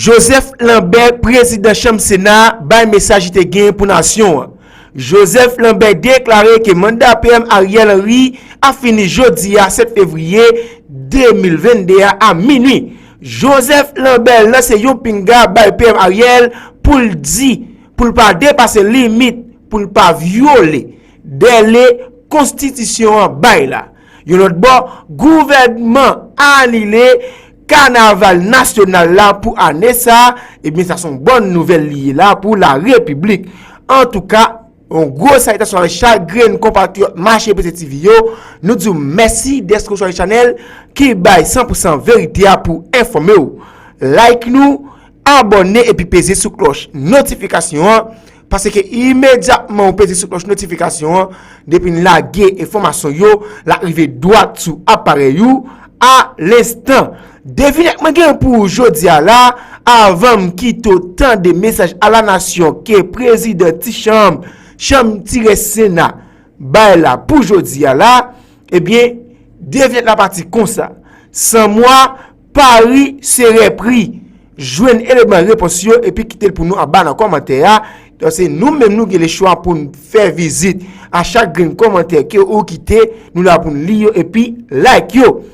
Joseph Lambert, président Chambre Sénat, ba message te gen pour nation. Joseph Lambert déclaré que mandat PM Ariel Henry a fini jeudi à 7 février 2022 à minuit. Joseph Lambert lance yon pinga by PM Ariel pour dire pour pas dépasser limite, pour pas violer délai constitution bay là. Yon autre bon gouvernement annulé carnaval national là pour année ça, et bien ça sont bonne nouvelle liée là pour la République. En tout cas, un gros salutation avec chagrin compatriote marché positif yo. Nous disons merci d'être sur le channel qui baille 100% vérité pour informer ou. Like nous, abonnez et puis peser sur cloche notification parce que immédiatement on pèse sur cloche notification depuis la guerre information yo l'arrivée droite sous appareil you à l'instant. Définitivement pour aujourd'hui là avant quitter autant de messages à la nation que président Ticham Sénat bah là pour aujourd'hui là eh bien devient la partie comme ça. Sans moi Paris serait pris. Joindre élément réponse et puis quitter pour nous en bas dans commentaire. Donc c'est nous même nous qui le choix pour faire visite à chaque commentaire que ou quitter nous là pour lire et puis like yo.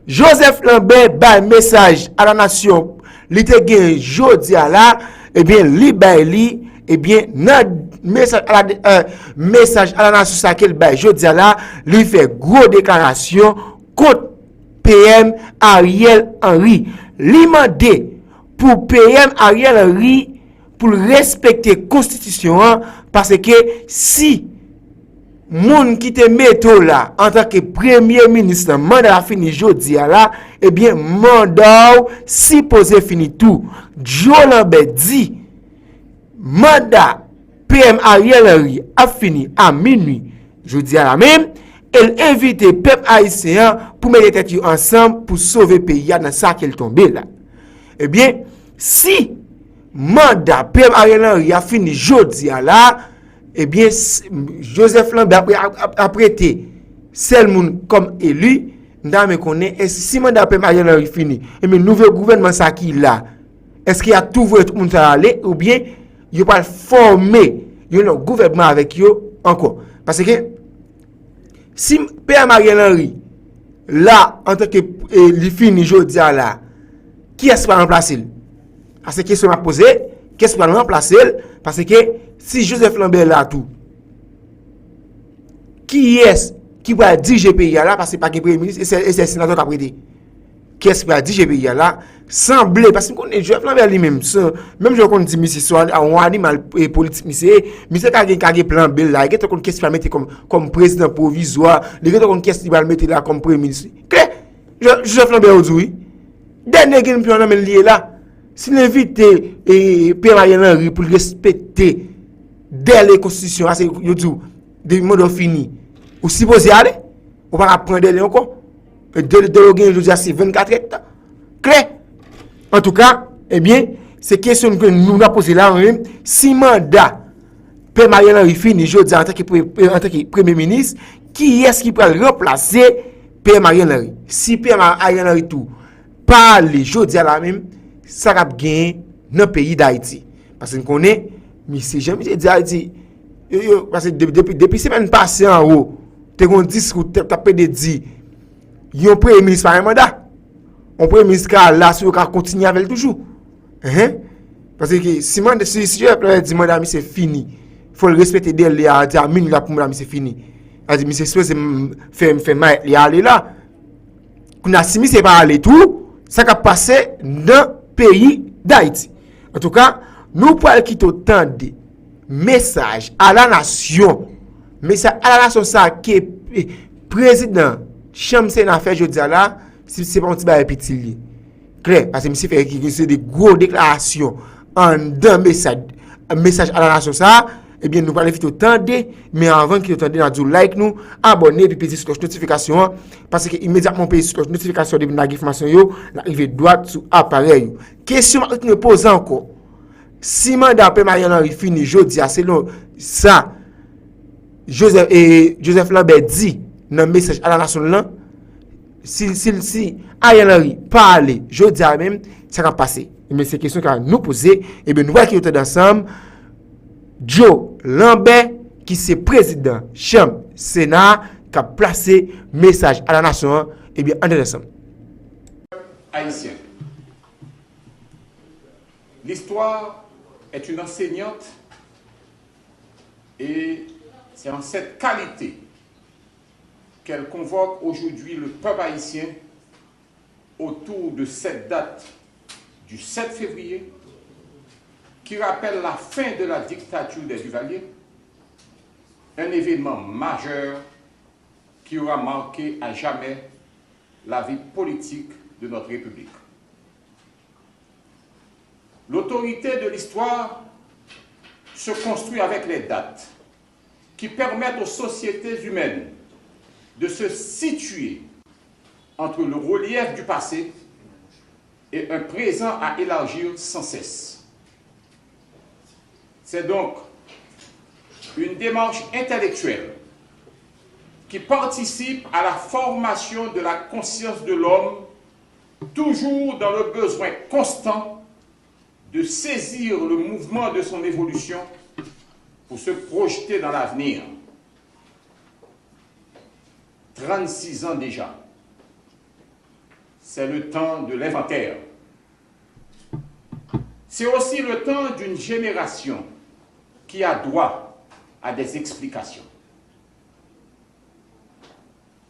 Joseph Lambert ba message à la nation li te gen jodi là et bien li ba li et bien message à la nation ça qu'elle ba jodi là lui fait gros déclaration contre PM Ariel Henry. Li mandé pour PM Ariel Henry pour respecter constitution parce que si moun qui te metto là en tant que premier ministre mandat fini jodi là eh bien mandat si posé fini tout. Joe Lambert dit mandat PM Ariel Henry a fini à minuit jodi là même. Elle invite le peuple haïtien pour mettre tête ensemble pour sauver le pays dans ça qu'elle tombé là. Eh bien, si mandat PM Ariel Henry a fini jodi là, eh bien Joseph Lambert a prêté seul monde comme élu, nous me connaît et si mandat PM Ariel Henry fini, et bien nouveau gouvernement ça qui là, est-ce qu'il y a tout le monde à aller ou bien il pas former un gouvernement avec eux encore parce que si PM Ariel Henry là en tant que il fini jodi là, qui est-ce qui va remplacer? À cette question à poser, qu'est-ce qui va remplacer? Parce que si Joseph Lambert là tout, qui est-ce qui va diriger pays là parce que pas que premier ministre et c'est sénateur qui a prêté. Qui est-ce qui va diriger pays là? Semblait parce que Joseph Lambert lui-même même je connais dit monsieur soit un animal politique monsieur qui plan B là, il y a qu'est-ce qui va mettre comme président provisoire, il y a qu'est-ce qui va mettre là comme premier ministre. Joseph Lambert aujourd'hui dernier qui nous a lié là, s'il invite PM Ariel Henry pour respecter dès les constitutions, c'est des modes finis. Ou supposé aller, on va prendre les encore. De c'est 24 hectares. Clair. En tout cas, eh bien, c'est question que nous avons posé là, si mandat PM Ariel Henry fini, je dis en tant que premier ministre, qui est-ce qui peut remplacer PM Ariel Henry? Si PM Ariel Henry tout parler jodi à la même ça va gagner dans le pays d'Haïti parce qu'on connaît monsieur Jean-Michel Haïti parce que depuis semaine passée en haut tu as un discours tu as pédé dit yon premier ministre par un mandat on premier ministre là si on continue avec toujours parce que si je peux dire madame c'est fini faut le respecter dès les à dire minute là pour madame c'est fini a dit monsieur supposé faire mal il aller là qu'on a si c'est pas aller tout ça qui a passé dans le pays d'Haïti. En tout cas, nous pouvons quitter autant de messages à la nation. Message à la nation, ça qui est président Chambre Sénat fait jeudi là, c'est pas un petit bail petit. Clair, parce que monsieur fait des gros déclarations en d'un message à la nation ça. Eh bien, nous parlons vite autant de, mais avant qu'il y ait autant de like nous, abonnez et puis sur la notification, parce que immédiatement, on sur la notification de la information, l'arrivée droite sur l'appareil. Question que nous posons encore. Si mandat PM Ariel Henry fini jeudi, selon ça, Joseph Lambert dit dans le message à la nation si Ariel Henry parle jeudi même, ça va passer. Mais c'est question qu'à nous poser. Et bien, nous voyons qu'il y a ensemble Joe Lambert, qui c'est président Chambre Sénat, qui a placé message à la nation. Et bien, en ensemble. Haïtien. L'histoire est une enseignante et c'est en cette qualité qu'elle convoque aujourd'hui le peuple haïtien autour de cette date du 7 février qui rappelle la fin de la dictature des Duvaliers, un événement majeur qui aura marqué à jamais la vie politique de notre République. L'autorité de l'histoire se construit avec les dates qui permettent aux sociétés humaines de se situer entre le relief du passé et un présent à élargir sans cesse. C'est donc une démarche intellectuelle qui participe à la formation de la conscience de l'homme, toujours dans le besoin constant de saisir le mouvement de son évolution pour se projeter dans l'avenir. 36 ans déjà, c'est le temps de l'inventaire. C'est aussi le temps d'une génération qui a droit à des explications.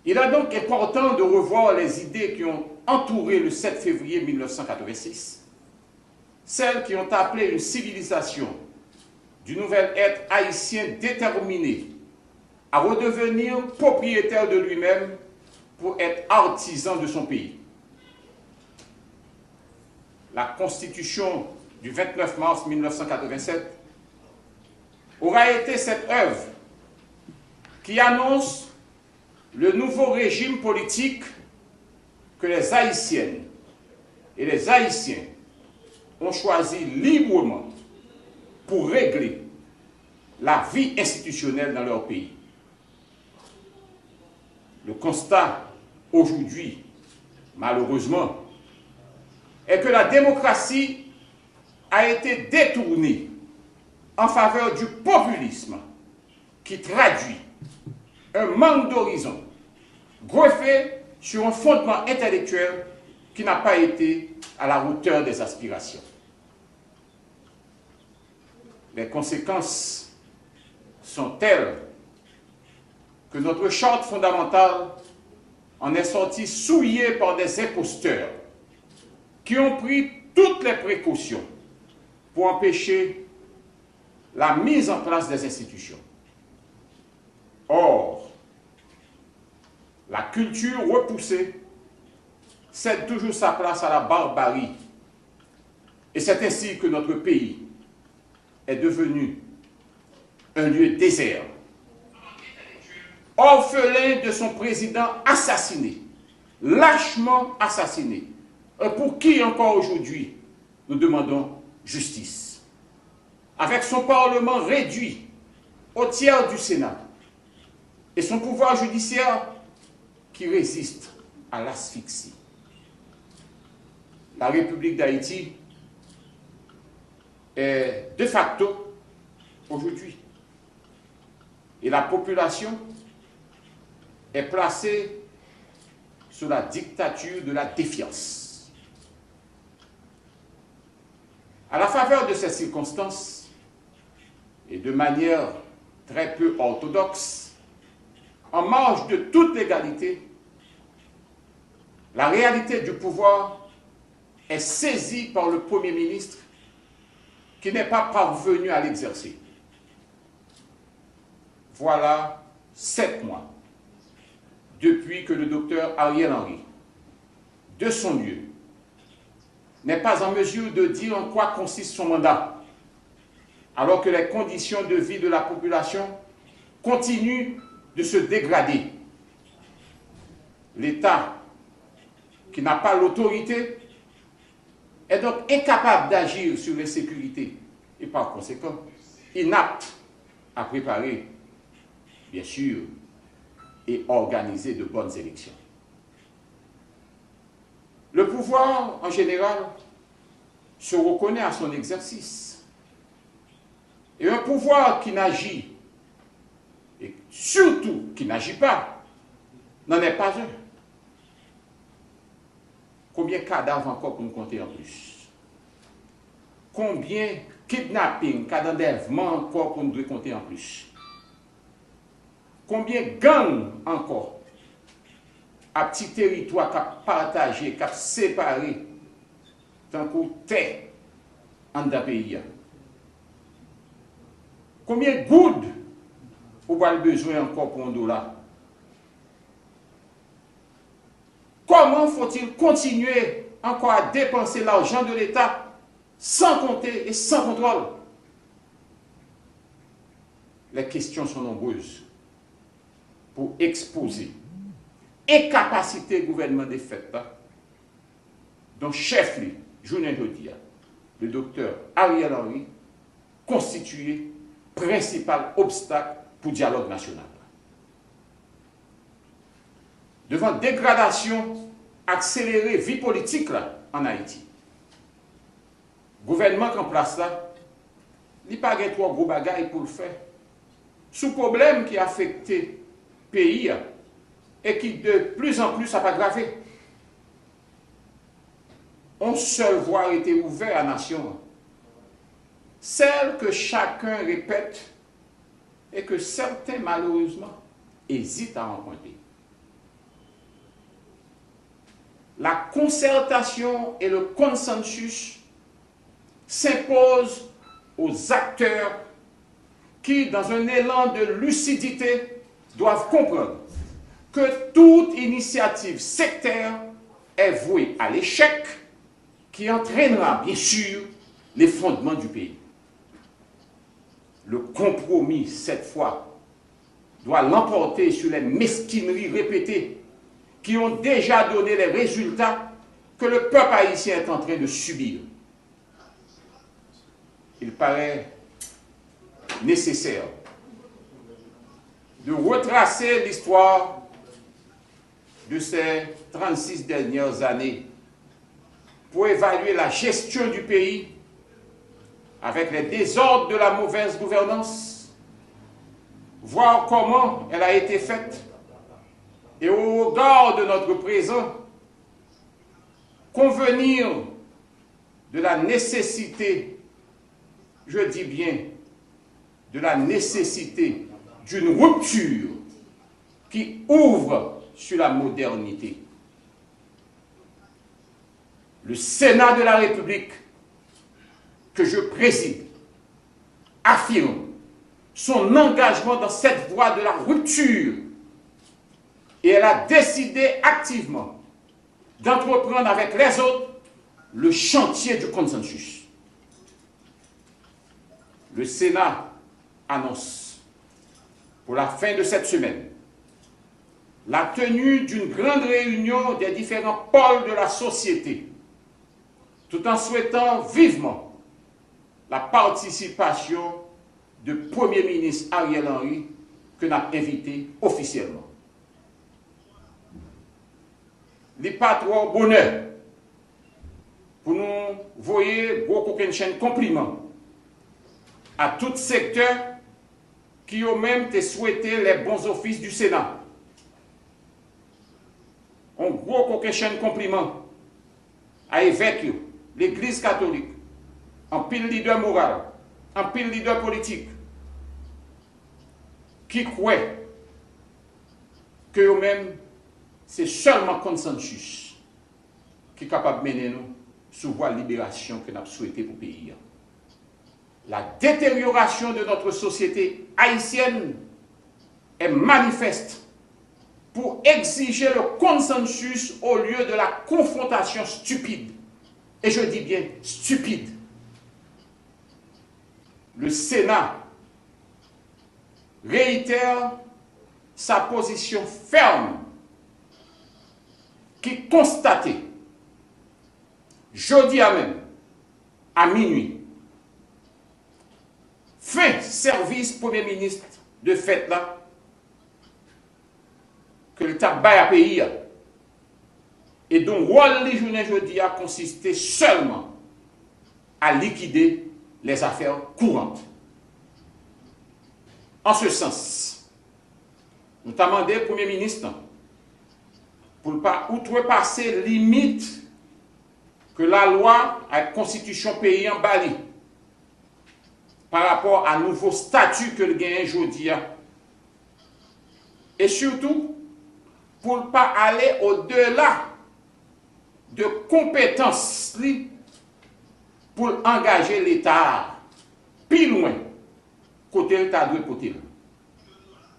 Il est donc important de revoir les idées qui ont entouré le 7 février 1986, celles qui ont appelé une civilisation du nouvel être haïtien déterminé à redevenir propriétaire de lui-même pour être artisan de son pays. La Constitution du 29 mars 1987 aura été cette œuvre qui annonce le nouveau régime politique que les Haïtiennes et les Haïtiens ont choisi librement pour régler la vie institutionnelle dans leur pays. Le constat aujourd'hui, malheureusement, est que la démocratie a été détournée en faveur du populisme qui traduit un manque d'horizon greffé sur un fondement intellectuel qui n'a pas été à la hauteur des aspirations. Les conséquences sont telles que notre charte fondamentale en est sortie souillée par des imposteurs qui ont pris toutes les précautions pour empêcher la mise en place des institutions. Or, la culture repoussée cède toujours sa place à la barbarie. Et c'est ainsi que notre pays est devenu un lieu désert, orphelin de son président assassiné, lâchement assassiné, pour qui encore aujourd'hui nous demandons justice. Avec son Parlement réduit au tiers du Sénat et son pouvoir judiciaire qui résiste à l'asphyxie. La République d'Haïti est de facto aujourd'hui. Et la population est placée sous la dictature de la défiance. À la faveur de ces circonstances, et de manière très peu orthodoxe, en marge de toute légalité, la réalité du pouvoir est saisie par le Premier ministre qui n'est pas parvenu à l'exercer. Voilà 7 mois depuis que le docteur Ariel Henry, de son lieu, n'est pas en mesure de dire en quoi consiste son mandat, alors que les conditions de vie de la population continuent de se dégrader. L'État, qui n'a pas l'autorité, est donc incapable d'agir sur l'insécurité et par conséquent inapte à préparer, bien sûr, et organiser de bonnes élections. Le pouvoir, en général, se reconnaît à son exercice. Et un pouvoir qui n'agit, et surtout qui n'agit pas, n'en est pas un. Combien de cadavres encore pour nous compter en plus? Combien de kidnapping, cas d'enlèvement encore pour nous devons compter en plus? Combien de gangs encore à petit territoire qui a partagé, qui a séparé, tant qu'on terre en d'un pays? Combien de gouttes vous avez besoin encore pour un dollar? Comment faut-il continuer encore à dépenser l'argent de l'État sans compter et sans contrôle? Les questions sont nombreuses pour exposer incapacité gouvernement des fêtes, dont chef lui, journée jeudi, le docteur Ariel Henry, constitué principal obstacle pour le dialogue national. Devant dégradation accélérée vie politique là, en Haïti, le gouvernement en place là, il n'y a pas de trois gros bagailles pour le faire. Sous problème qui a affecté le pays et qui de plus en plus a aggravé. Une seule voie a été ouverte à la nation. Celle que chacun répète et que certains malheureusement hésitent à emprunter. La concertation et le consensus s'imposent aux acteurs qui, dans un élan de lucidité, doivent comprendre que toute initiative sectaire est vouée à l'échec qui entraînera bien sûr les fondements du pays. Le compromis, cette fois, doit l'emporter sur les mesquineries répétées qui ont déjà donné les résultats que le peuple haïtien est en train de subir. Il paraît nécessaire de retracer l'histoire de ces 36 dernières années pour évaluer la gestion du pays avec les désordres de la mauvaise gouvernance, voir comment elle a été faite et au regard de notre présent, convenir de la nécessité, je dis bien, de la nécessité d'une rupture qui ouvre sur la modernité. Le Sénat de la République, que je préside, affirme son engagement dans cette voie de la rupture et elle a décidé activement d'entreprendre avec les autres le chantier du consensus. Le Sénat annonce pour la fin de cette semaine la tenue d'une grande réunion des différents pôles de la société, tout en souhaitant vivement la participation du Premier ministre Ariel Henry que nous avons invité officiellement. Les patrons bonheur pour nous voyer beaucoup de chaîne compliments à tout secteur qui ont même souhaité les bons offices du Sénat. Un gros coquin compliment à évêque, l'Église catholique, en pile leader moral, en pile leader politique, qui croient que eux-mêmes, c'est seulement consensus qui est capable de mener nous sur voie de libération que nous avons souhaité pour le pays. La détérioration de notre société haïtienne est manifeste pour exiger le consensus au lieu de la confrontation stupide. Et je dis bien stupide. Le Sénat réitère sa position ferme qui constatait jeudi à même, à minuit, fin service Premier ministre de fête là, que le tabac a payé et dont rôle les journées jeudi a consisté seulement à liquider les affaires courantes. En ce sens, nous t'avons demandé, Premier ministre, pour ne pas outrepasser limite que la loi et la constitution pays en Bali par rapport à nouveau statut que le gagne aujourd'hui. Et surtout, pour ne pas aller au-delà de compétences pour engager l'État plus loin, côté l'État doit côté.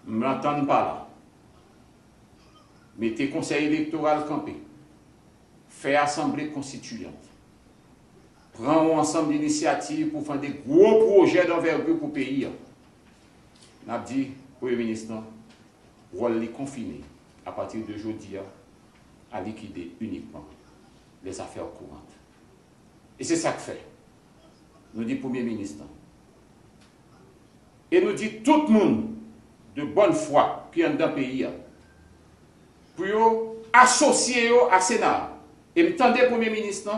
Je ne m'entends pas là. Mettez conseil électoral campé, fait assemblée constituante, prend ensemble d'initiatives pour faire des gros projets d'envergure pour le pays. On a dit, Premier ministre, rôle les confiné à partir de aujourd'hui à liquider uniquement les affaires courantes. Et c'est ça que fait. Nous dit Premier ministre. Et nous dit tout le monde de bonne foi qui est dans le pays pour associer à Sénat. Et me tendez Premier ministre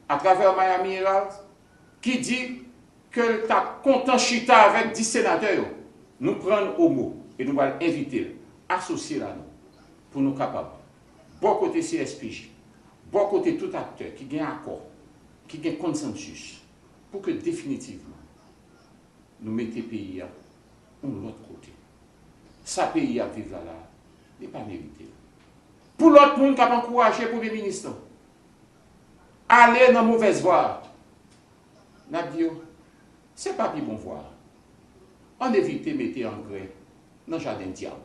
à travers Miami Herald qui dit que tu as content chita avec 10 sénateurs. Nous prenons au mot et nous allons inviter, associer là nous pour nous capables. Bon côté CSPJ, bon côté tout acteur qui gagne accord, qui gagne consensus pour que définitivement nous mettions le pays de l'autre côté. Ça pays à vivre là, n'est pas mérité. Pour l'autre monde qui a encouragé pour les ministres, aller dans la mauvaise voie, n'a dit, c'est pas plus bon voir. On évite de mettre engrais dans le jardin diable.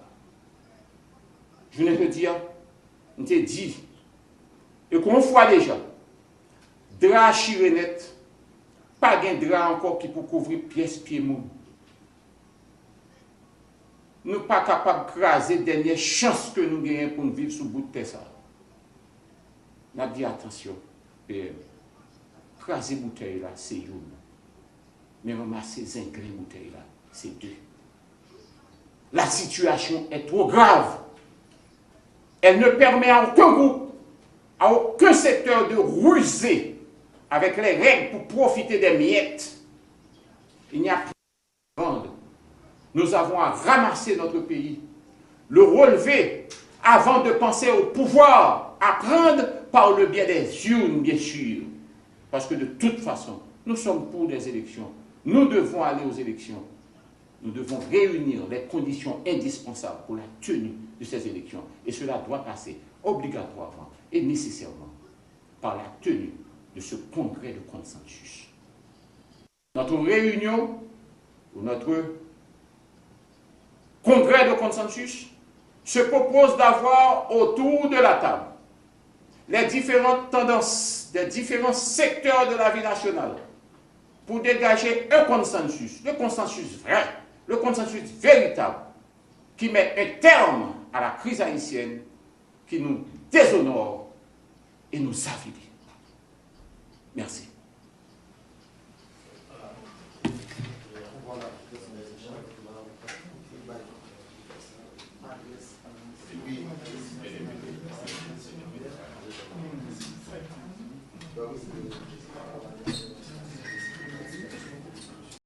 Je ne peux dire, on te dit, et qu'on voit déjà, drap chirenette, pas de drap encore qui peut couvrir pièce pied mou. Nous ne sommes pas capables de craser la dernière chance que nous gagnons pour nous vivre sous le bout de terre. Nous avons dit attention, craser la bouteille là, c'est une. Mais ramasser les ingrédients de bouteille là, c'est deux. La situation est trop grave. Elle ne permet à aucun groupe, à aucun secteur de ruser avec les règles pour profiter des miettes. Il n'y a plus de vendre. Nous avons à ramasser notre pays, le relever avant de penser au pouvoir, à prendre par le biais des urnes, bien sûr. Parce que de toute façon, nous sommes pour des élections. Nous devons aller aux élections. Nous devons réunir les conditions indispensables pour la tenue de ces élections. Et cela doit passer obligatoirement et nécessairement par la tenue de ce congrès de consensus. Notre réunion, ou notre congrès de consensus, se propose d'avoir autour de la table les différentes tendances des différents secteurs de la vie nationale pour dégager un consensus, le consensus vrai, le consensus véritable, qui met un terme à la crise haïtienne, qui nous déshonore et nous affaiblit. Merci.